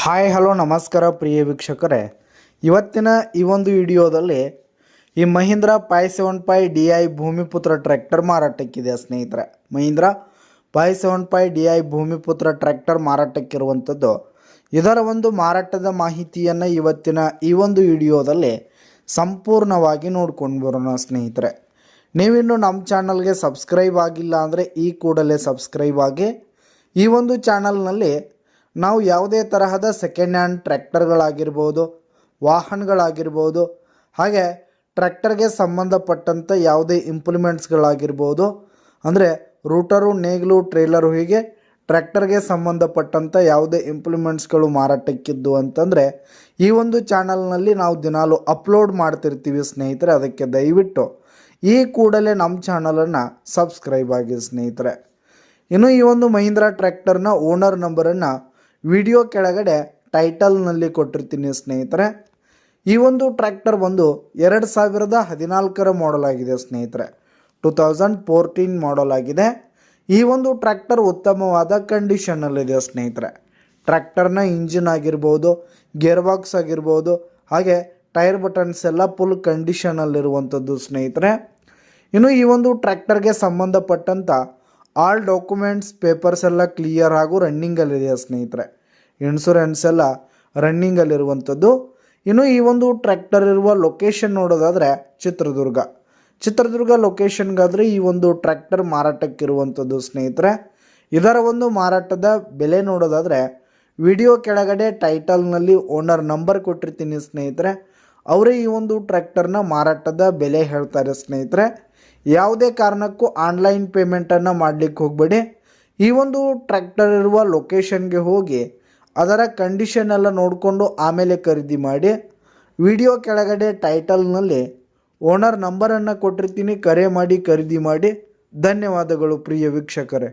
Hi hello ನಮಸ್ಕಾರ ಪ್ರಿಯ ವೀಕ್ಷಕರೇ, ಇವತ್ತಿನ ಈ ಒಂದು ವಿಡಿಯೋದಲ್ಲಿ ಈ ಮಹೀಂದ್ರ 575 DI ಭೂಮಿಪುತ್ರ ಟ್ರ್ಯಾಕ್ಟರ್ ಮಾರಾಟಕ್ಕಿದೆ ಸ್ನೇಹಿತರೆ. ಮಹೀಂದ್ರ 575 DI ಭೂಮಿಪುತ್ರ ಟ್ರ್ಯಾಕ್ಟರ್ ಮಾರಾಟಕ್ಕಿರುವಂಥದ್ದು. ಇದರ ಒಂದು ಮಾರಾಟದ ಮಾಹಿತಿಯನ್ನು ಇವತ್ತಿನ ಈ ಒಂದು ವಿಡಿಯೋದಲ್ಲಿ ಸಂಪೂರ್ಣವಾಗಿ ನೋಡ್ಕೊಂಡು ಬರೋಣ ಸ್ನೇಹಿತರೆ. ನೀವಿನ್ನು ನಮ್ಮ ಚಾನಲ್ಗೆ ಸಬ್ಸ್ಕ್ರೈಬ್ ಆಗಿಲ್ಲ ಅಂದರೆ ಈ ಕೂಡಲೇ ಸಬ್ಸ್ಕ್ರೈಬ್ ಆಗಿ. ಈ ಒಂದು ಚಾನಲ್ನಲ್ಲಿ ನಾವು ಯಾವುದೇ ತರಹದ ಸೆಕೆಂಡ್ ಹ್ಯಾಂಡ್ ಟ್ರ್ಯಾಕ್ಟರ್ಗಳಾಗಿರ್ಬೋದು, ವಾಹನಗಳಾಗಿರ್ಬೋದು, ಹಾಗೆ ಟ್ರ್ಯಾಕ್ಟರ್ಗೆ ಸಂಬಂಧಪಟ್ಟಂಥ ಯಾವುದೇ ಇಂಪ್ಲಿಮೆಂಟ್ಸ್ಗಳಾಗಿರ್ಬೋದು, ಅಂದರೆ ರೂಟರು, ನೇಗಿಲು, ಟ್ರೇಲರು, ಹೀಗೆ ಟ್ರ್ಯಾಕ್ಟರ್ಗೆ ಸಂಬಂಧಪಟ್ಟಂಥ ಯಾವುದೇ ಇಂಪ್ಲಿಮೆಂಟ್ಸ್ಗಳು ಮಾರಾಟಕ್ಕಿದ್ದು ಅಂತಂದರೆ ಈ ಒಂದು ಚಾನಲ್ನಲ್ಲಿ ನಾವು ದಿನಾಲು ಅಪ್ಲೋಡ್ ಮಾಡ್ತಿರ್ತೀವಿ ಸ್ನೇಹಿತರೆ. ಅದಕ್ಕೆ ದಯವಿಟ್ಟು ಈ ಕೂಡಲೇ ನಮ್ಮ ಚಾನಲನ್ನು ಸಬ್ಸ್ಕ್ರೈಬ್ ಆಗಿ ಸ್ನೇಹಿತರೆ. ಇನ್ನು ಈ ಒಂದು ಮಹೀಂದ್ರ ಟ್ರ್ಯಾಕ್ಟರ್ನ ಓನರ್ ನಂಬರನ್ನು ವಿಡಿಯೋ ಕೆಳಗಡೆ ಟೈಟಲ್ನಲ್ಲಿ ಕೊಟ್ಟಿರ್ತೀನಿ ಸ್ನೇಹಿತರೆ. ಈ ಒಂದು ಟ್ರ್ಯಾಕ್ಟರ್ ಬಂದು 2014 ಮಾಡಲ್ ಆಗಿದೆ ಸ್ನೇಹಿತರೆ. 2014 ಮಾಡಲ್ ಆಗಿದೆ. ಈ ಒಂದು ಟ್ರ್ಯಾಕ್ಟರ್ ಉತ್ತಮವಾದ ಕಂಡೀಷನ್ನಲ್ಲಿದೆ ಸ್ನೇಹಿತರೆ. ಟ್ರ್ಯಾಕ್ಟರ್ನ ಇಂಜಿನ್ ಆಗಿರ್ಬೋದು, ಗೇರ್ ಬಾಕ್ಸ್ ಆಗಿರ್ಬೋದು, ಹಾಗೆ ಟೈರ್ ಬಟನ್ಸ್ ಎಲ್ಲ ಫುಲ್ ಕಂಡೀಷನಲ್ಲಿರುವಂಥದ್ದು ಸ್ನೇಹಿತರೆ. ಇನ್ನು ಈ ಒಂದು ಟ್ರ್ಯಾಕ್ಟರ್ಗೆ ಸಂಬಂಧಪಟ್ಟಂಥ ಆಲ್ ಡಾಕ್ಯುಮೆಂಟ್ಸ್ ಪೇಪರ್ಸ್ ಎಲ್ಲ ಕ್ಲಿಯರ್ ಹಾಗೂ ರನ್ನಿಂಗಲ್ಲಿದೆ ಸ್ನೇಹಿತರೆ. ಇನ್ಶೂರೆನ್ಸ್ ಎಲ್ಲ ರನ್ನಿಂಗಲ್ಲಿರುವಂಥದ್ದು. ಇನ್ನು ಈ ಒಂದು ಟ್ರ್ಯಾಕ್ಟರ್ ಇರುವ ಲೊಕೇಶನ್ ನೋಡೋದಾದರೆ ಚಿತ್ರದುರ್ಗ ಲೊಕೇಶನ್ಗಾದರೆ ಈ ಒಂದು ಟ್ರ್ಯಾಕ್ಟರ್ ಮಾರಾಟಕ್ಕಿರುವಂಥದ್ದು ಸ್ನೇಹಿತರೆ. ಇದರ ಒಂದು ಮಾರಾಟದ ಬೆಲೆ ನೋಡೋದಾದರೆ ವಿಡಿಯೋ ಕೆಳಗಡೆ ಟೈಟಲ್ನಲ್ಲಿ ಓನರ್ ನಂಬರ್ ಕೊಟ್ಟಿರ್ತೀನಿ ಸ್ನೇಹಿತರೆ. ಅವರೇ ಈ ಒಂದು ಟ್ರ್ಯಾಕ್ಟರ್ನ ಮಾರಾಟದ ಬೆಲೆ ಹೇಳ್ತಾರೆ ಸ್ನೇಹಿತರೆ. ಯಾವುದೇ ಕಾರಣಕ್ಕೂ ಆನ್ಲೈನ್ ಪೇಮೆಂಟನ್ನು ಮಾಡಲಿಕ್ಕೆ ಹೋಗಬೇಡಿ. ಈ ಒಂದು ಟ್ರ್ಯಾಕ್ಟರ್ ಇರುವ ಲೊಕೇಶನ್ಗೆ ಹೋಗಿ ಅದರ ಕಂಡೀಷನ್ ಎಲ್ಲ ನೋಡಿಕೊಂಡು ಆಮೇಲೆ ಖರೀದಿ ಮಾಡಿ. ವಿಡಿಯೋ ಕೆಳಗಡೆ ಟೈಟಲ್ನಲ್ಲಿ ಓನರ್ ನಂಬರನ್ನು ಕೊಟ್ಟಿರ್ತೀನಿ, ಕರೆ ಮಾಡಿ ಖರೀದಿ ಮಾಡಿ. ಧನ್ಯವಾದಗಳು ಪ್ರಿಯ ವೀಕ್ಷಕರೇ.